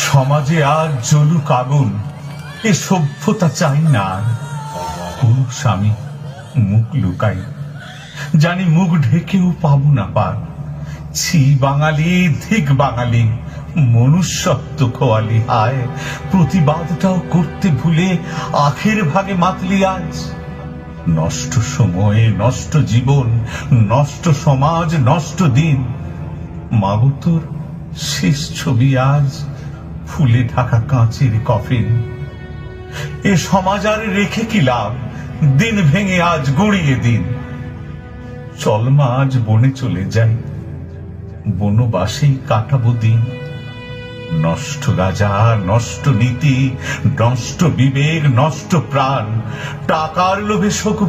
সমাজে আজ জ্বলুক আগুন, এ সভ্যতা চাই না আর। পুরুষ আমি মুখ লুকাই, জানি মুখ ঢেকেও পাবো না পার। ছি বাঙালি, ধিক বাঙালি, মনুষ্যত্ব খোয়ালি। হায়, প্রতিবাদটাও করতে ভুলে আখের ভাগে মাতলি আজ। নষ্ট সময়ে নষ্ট জীবন, নষ্ট সমাজ, নষ্ট দিন। মাগো তোর শেষ ছবি আজ ফুলে ঢাকা কাঁচের কফিন। এ সমাজ আর রেখে কি লাভ, দিন ভেঙে আজ গড়িয়ে দিন। চল মা আজ বনে চলে যাই, বনবাসেই কাটাবো দিন। নষ্ট রাজা, নষ্ট নীতি, নষ্ট বিবেক, নষ্ট প্রাণ, টাকার লোভে শোক